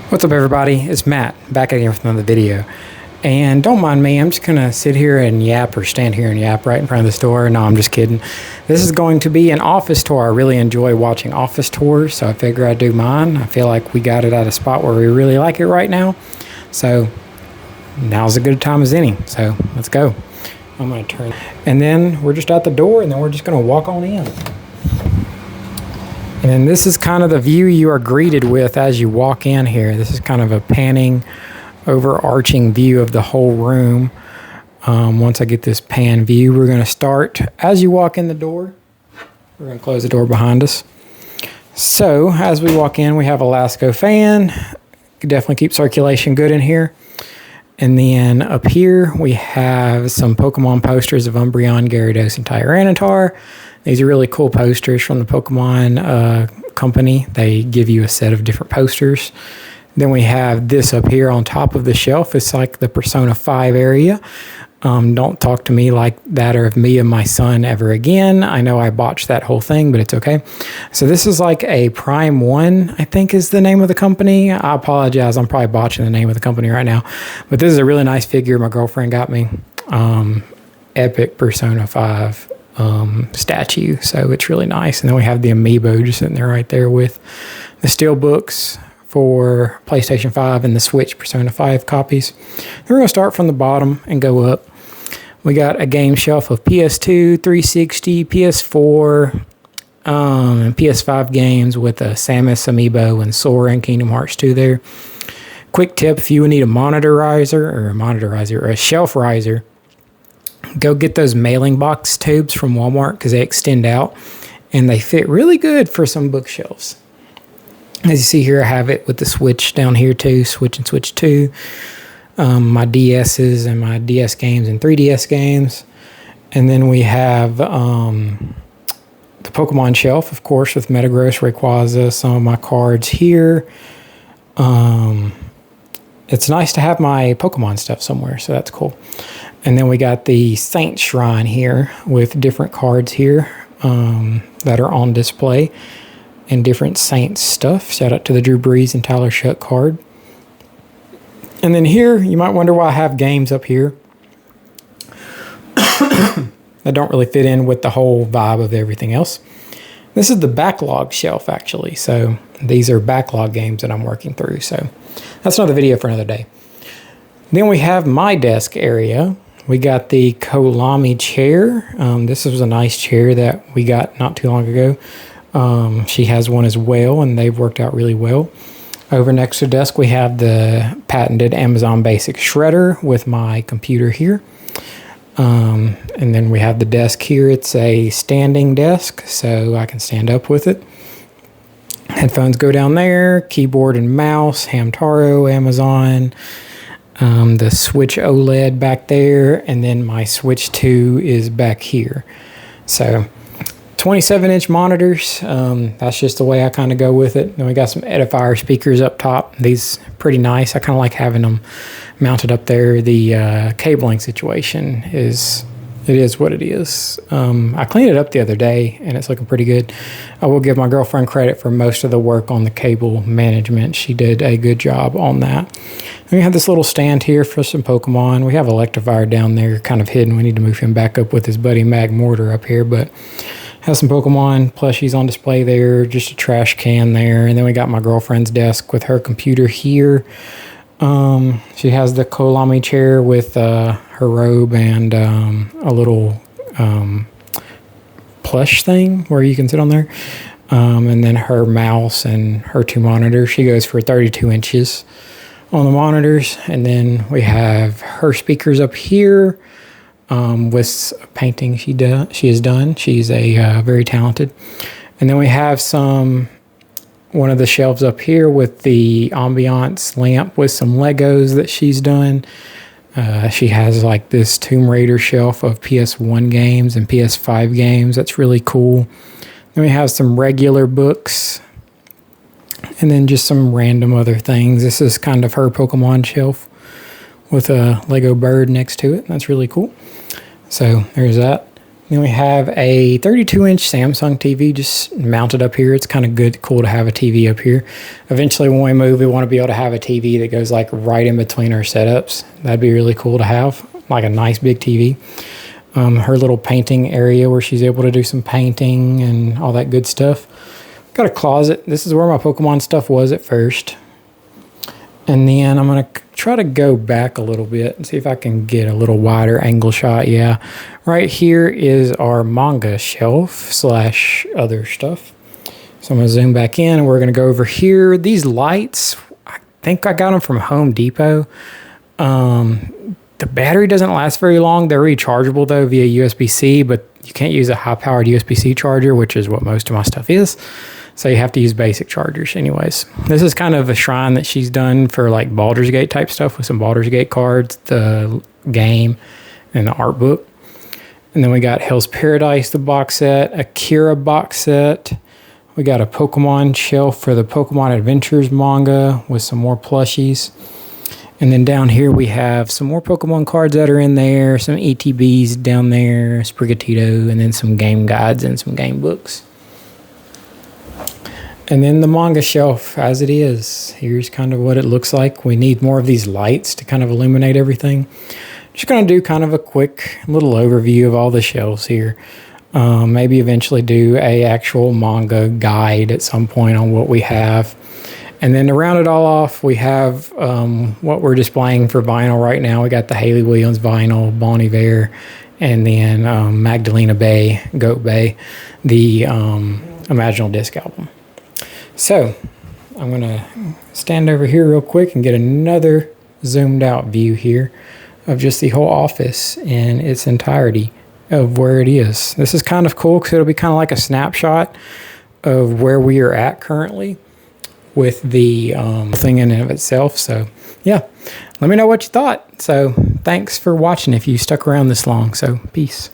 What's up, everybody? It's Matt back again with another video. And don't mind me, I'm just gonna sit here and yap or stand here and yap right in front of the store. No, I'm just kidding. This is going to be an office tour. I really enjoy watching office tours, so I figure I'd do mine. I feel like we got it at a spot where we really like it right now. So now's as good a time as any. So let's go. I'm gonna turn. And then we're just out the door, and then we're just gonna walk on in. And then this is kind of the view you are greeted with as you walk in here. This is kind of a panning, overarching view of the whole room. Once I get this pan view, we're going to start as you walk in the door. We're going to close the door behind us. So as we walk in, we have a Lasco fan. Definitely keep circulation good in here. And then up here, we have some Pokemon posters of Umbreon, Gyarados, and Tyranitar. These are really cool posters from the Pokemon company. They give you a set of different posters. Then we have this up here on top of the shelf. It's like the Persona 5 area. Don't talk to me like that or of me and my son ever again. I know I botched that whole thing, but it's okay. So this is like a Prime 1, I think is the name of the company. I apologize. I'm probably botching the name of the company right now. But this is a really nice figure my girlfriend got me. Epic Persona 5 statue. So it's really nice. And then we have the amiibo just sitting there right there with the steel books for PlayStation 5 and the Switch Persona 5 copies. And we're going to start from the bottom and go up. We got a game shelf of PS2, 360, PS4, and PS5 games with a Samus amiibo and Sora and Kingdom Hearts 2 there. Quick tip, if you need a a shelf riser, go get those mailing box tubes from Walmart because they extend out and they fit really good for some bookshelves. As you see here, I have it with the Switch down here too, Switch and Switch 2, my DS's and my DS games and 3DS games. And then we have the Pokemon shelf, of course, with Metagross, Rayquaza, some of my cards here. It's nice to have my Pokemon stuff somewhere, so that's cool. And then we got the Saint Shrine here with different cards here that are on display and different Saints stuff. Shout out to the Drew Brees and Tyler Shuck card. And then here, you might wonder why I have games up here that don't really fit in with the whole vibe of everything else. This is the backlog shelf, actually. So these are backlog games that I'm working through. So that's another video for another day. Then we have my desk area. We got the Konami chair. This was a nice chair that we got not too long ago. She has one as well, and they've worked out really well. Over next to the desk, we have the patented Amazon Basic Shredder with my computer here. And then we have the desk here. It's a standing desk, so I can stand up with it. Headphones go down there. Keyboard and mouse, Hamtaro, Amazon. The Switch OLED back there, and then my Switch 2 is back here. So 27-inch monitors, that's just the way I kind of go with it. Then we got some Edifier speakers up top. These are pretty nice. I kind of like having them mounted up there. The cabling situation is what it is. I cleaned it up the other day, and it's looking pretty good. I will give my girlfriend credit for most of the work on the cable management. She did a good job on that. And we have this little stand here for some Pokemon. We have Electivire down there kind of hidden. We need to move him back up with his buddy Magmortar up here, but have some Pokemon plushies on display there, just a trash can there. And then we got my girlfriend's desk with her computer here. She has the Konami chair with her robe and a little plush thing where you can sit on there. And then her mouse and her two monitors. She goes for 32 inches on the monitors. And then we have her speakers up here with a painting she has done. She's a very talented. And then we have one of the shelves up here with the ambiance lamp with some Legos that she's done. She has like this Tomb Raider shelf of PS1 games and PS5 games. That's really cool. Then we have some regular books and then just some random other things. This is kind of her Pokemon shelf with a Lego bird next to it. That's really cool. So there's that. Then we have a 32-inch Samsung TV just mounted up here. It's kind of cool to have a TV up here. Eventually, when we move, we want to be able to have a TV that goes like right in between our setups. That'd be really cool to have, like a nice big TV. Her little painting area where she's able to do some painting and all that good stuff. Got a closet. This is where my Pokemon stuff was at first. And then I'm going to try to go back a little bit and see if I can get a little wider angle shot. Yeah, right here is our manga shelf / other stuff. So I'm going to zoom back in and we're going to go over here. These lights, I think I got them from Home Depot. The battery doesn't last very long. They're rechargeable though via USB-C, but you can't use a high-powered USB-C charger, which is what most of my stuff is. So you have to use basic chargers anyways. This is kind of a shrine that she's done for like Baldur's Gate type stuff with some Baldur's Gate cards, the game, and the art book. And then we got Hell's Paradise, the box set, Akira box set. We got a Pokemon shelf for the Pokemon Adventures manga with some more plushies. And then down here we have some more Pokemon cards that are in there, some ETBs down there, Sprigatito, and then some game guides and some game books. And then the manga shelf as it is. Here's kind of what it looks like. We need more of these lights to kind of illuminate everything. Just going to do kind of a quick little overview of all the shelves here. Maybe eventually do a actual manga guide at some point on what we have. And then to round it all off, we have what we're displaying for vinyl right now. We got the Hayley Williams vinyl, Bon Iver, and then Magdalena Bay, Goat Bay, the Imaginal Disc album. So I'm going to stand over here real quick and get another zoomed out view here of just the whole office in its entirety of where it is. This is kind of cool because it'll be kind of like a snapshot of where we are at currently with the thing in and of itself. So yeah, let me know what you thought. So thanks for watching if you stuck around this long. So peace.